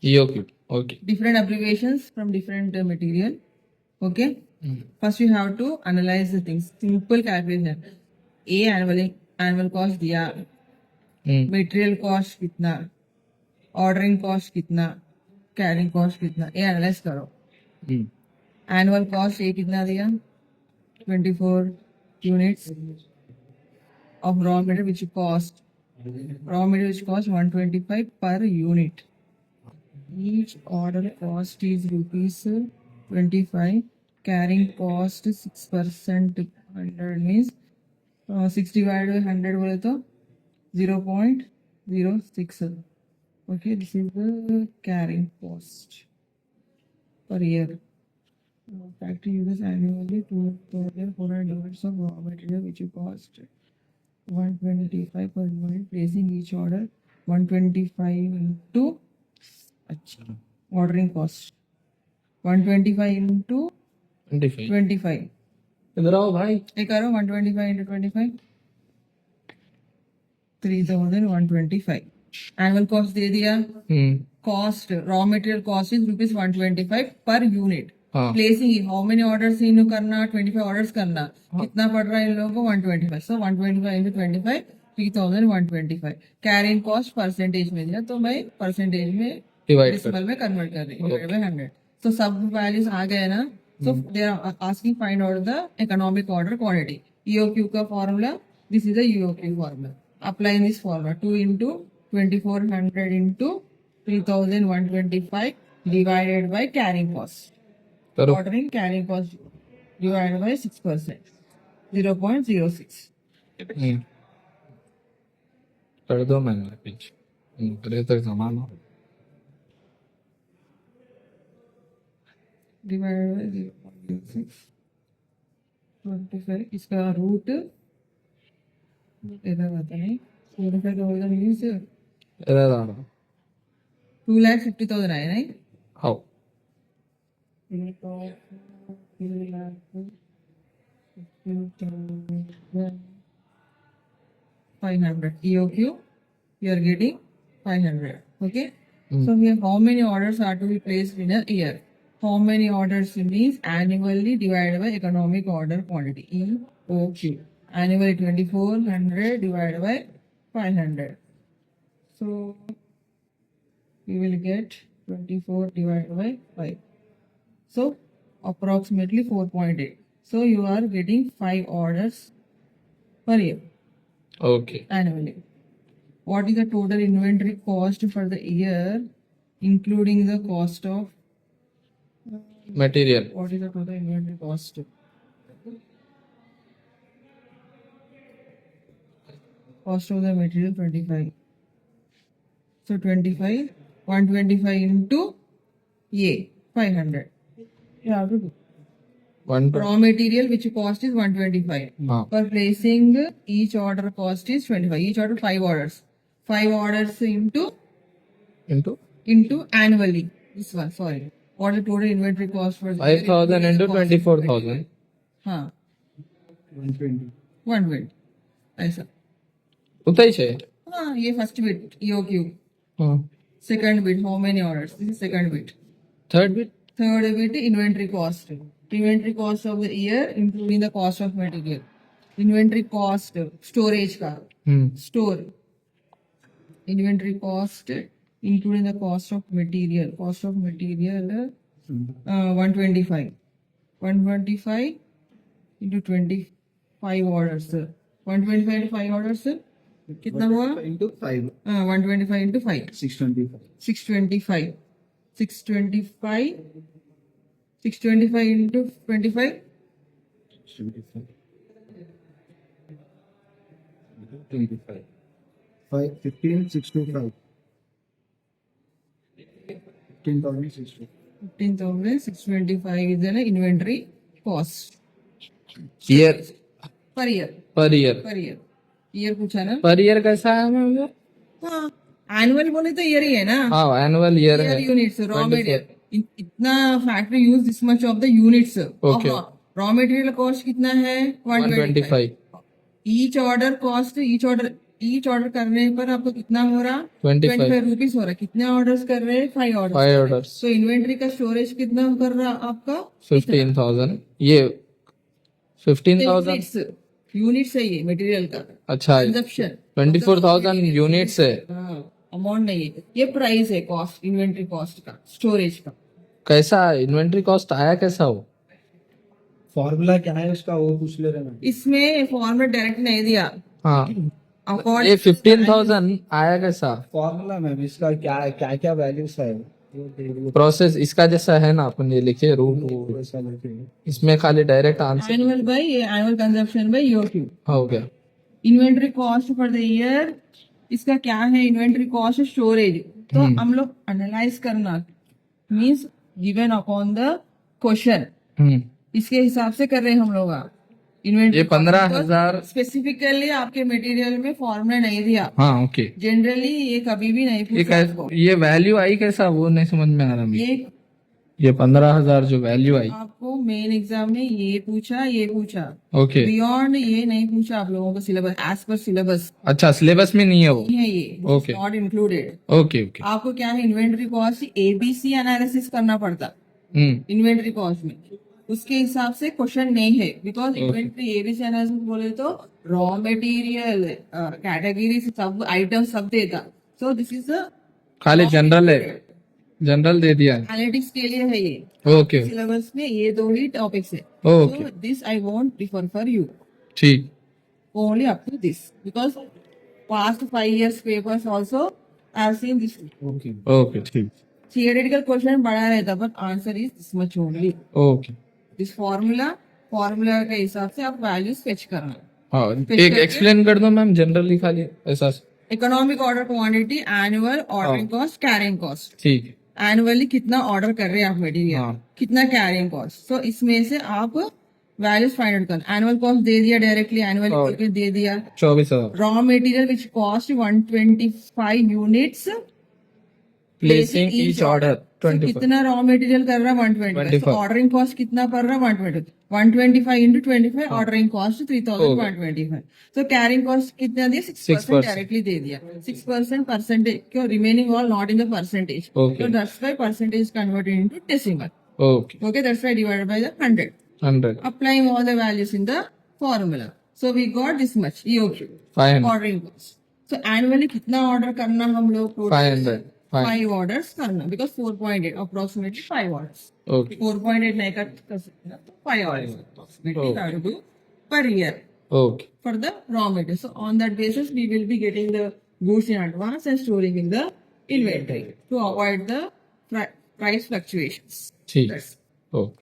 EOQ. Okay. Different abbreviations from different material. Okay. First you have to analyze the things. Simple calculation. A annual cost दिया, material cost कितना, ordering cost कितना, carrying cost कितना, ये analyze करो. Annual cost ये कितना दिया? 24 units of raw material which cost 125 per unit. Each order cost is rupees 25. Carrying cost 6%. 100 means 6 divided by 100 बोले तो 0.06. Okay, this is the carrying cost per year. Factory uses annually 2,400 units of raw material which cost 125 per unit, placing each order 125 into ordering cost 125 into 25. इधर आओ भाई. ये करो 125 into 25 3,125. Annual cost दे दिया. Cost raw material cost is rupees 125 per unit. Placing how many orders इन करना 25 orders करना कितना पड़ रहा है इन लोगों को 125. So 125 into 25 3,125. Carrying cost percentage में दिया तो मैं percentage में decimal में convert कर रही हूँ 100. So सब values आ गए ना. So they are asking find out the economic order quantity. EOQ का formula, this is the EOQ formula. Apply in this formula 2 into 2400 into 3,125 divided by carrying cost. Ordering carrying cost divided by 6%. 0.06. कर दो मैंने पीछे करे तक समान हो. Divided by 0.06. 25. इसका रूट इधर आता नहीं 45 का होगा मीन्स इधर आ रहा 2,50,000 आए नहीं. आओ 500 EOQ you are getting 500. Okay. So here how many orders are to be placed in a year? How many orders means annually divided by economic order quantity EOQ. Annually 2,400 divided by 500. So you will get 24 divided by 5. So approximately 4.8. So you are getting 5 orders per year. Okay. Annually. What is the total inventory cost for the year, including the cost of material? What is the total inventory cost? Cost of the material 25. So 25, 125 into A, 500. You have to do. Raw material which cost is 125. For placing each order cost is 25. Each order 5 orders. 5 orders into annually. This one, sorry. What is the total inventory cost for 5,000 into 24,000. हाँ 120 ऐसा. उतना ही है. हाँ ये first bit EOQ. Second bit how many orders? This is second bit. Third bit Inventory cost. Inventory cost of the year including the cost of material. Inventory cost storage का store. Inventory cost including the cost of material. Cost of material 125. 125 into 25 orders. 125 into 5 orders. कितना हुआ? into 5. 125 into 5. 625. 625. 625. 625 into 25. 25. 25. 5, 15, 625. 15,625. 15,625 is the inventory cost. year Per year. per year. Per year. Year पूछा ना? Per year कैसा है ma'am? हाँ annual बोले तो year ही है ना. हाँ एनुअल ईयर है. यूनिट्स रॉ मटेरियल इतना factory use this much of the units. Raw material cost कितना है 125. Each order cost each order each order करने पर आपको कितना हो रहा 25 25 रुपीज हो रहा कितने ऑर्डर्स कर रहे हैं 5 ऑर्डर 5 ऑर्डर्स तो इन्वेंट्री का स्टोरेज कितना कर रहा आपका 15,000 ये 15,000 यूनिट्स है ये मटेरियल का अच्छा कंजप्शन 24,000 यूनिट्स है अमाउंट नहीं है ये प्राइस है कॉस्ट इन्वेंट्री कॉस्ट का स्टोरेज का कैसा इन्वेंट्री कॉस्ट आया कैसा हो फॉर्मूला क्या है उसका वो पूछ ले रहे हैं इसमें फॉर्मूला डायरेक्ट नहीं दिया हाँ अकॉर्ड ये 15,000 आया कैसा फॉर्मूला मैम इसका क्या क्या क्या वैल्यूज है प्रोसेस इसका जैसा है ना अपन ये लिखे रूट वैसा लिखेंगे। इसमें खाली डायरेक्ट आंसर एनुअल बाय ये एनुअल कंजप्शन बाय ईओक्यू हो गया inventory cost for the year इसका क्या है इन्वेंट्री कॉस्ट स्टोरेज तो हम लोग एनालाइज करना means given upon the question hmm इसके हिसाब से कर रहे हैं हम लोग इन्वेंट्री ये 15,000 स्पेसिफिकली आपके मटेरियल में फॉर्मूला नहीं दिया हाँ ओके जनरली ये कभी भी नहीं ये पूछा आपको। ये वैल्यू आई कैसा वो नहीं समझ में आ रहा मुझे ये 15,000 जो वैल्यू आई आपको मेन एग्जाम में ये पूछा ओके बियॉन्ड ये नहीं पूछा आप लोगों का सिलेबस एज पर सिलेबस अच्छा सिलेबस में नहीं है वो है ये Okay. Not included okay okay आपको क्या है इन्वेंट्री कॉस्ट एबीसी एनालिसिस करना पड़ता इन्वेंट्री कॉस्ट में उसके हिसाब से क्वेश्चन नहीं है बिकॉज इन्वेंट्री एबीसी एनालिसिस बोले तो रॉ मटेरियल कैटेगरी सब आइटम सब देता सो दिस इज खाली जनरल है जनरल दे दिया एनालिटिक्स के लिए है ये ओके सिलेबस में ये दो ही टॉपिक्स है okay so this I won't prefer for you ठीक only up to this because past 5 years papers also I've seen this okay okay ठीक theoretical question बड़ा रहता but answer is this much only okay this formula के हिसाब से आप values fetch करना हाँ एक एक्सप्लेन कर दो मैम जनरली खाली ऐसा economic order quantity annual ordering cost carrying cost ठीक है एनुअली कितना ऑर्डर कर रहे हैं आप मटेरियल हाँ। कितना कैरिंग कॉस्ट तो इसमें से आप वैल्यूज फाइंड आउट करना एनुअल कॉस्ट दे दिया डायरेक्टली एनुअल दे दिया 24,000 raw material which cost 125 units placing each order so 25 कितना रॉ मटेरियल कर रहा है 125 25. तो ऑर्डरिंग कॉस्ट कितना पड़ रहा है 125 into 25 ऑर्डरिंग कॉस्ट 3,125 तो कैरिंग कॉस्ट कितना दिया 6% डायरेक्टली दे दिया 6% परसेंटेज क्यों remaining all not in the percentage Okay. तो that's why percentage converted into decimal okay okay that's why divided by the 100 100 applying all the values in the formula so we got this much EOQ 500 ordering cost तो annually कितना order करना हम लोग 500 5 orders करना because 4.8 approximately 5 orders okay 4.8 नहीं कर सकते ना 5 orders approximately that will do per year okay for the raw material so on that basis we will be getting the goods in advance and storing in the inventory to avoid the price fluctuations ठीक That's- okay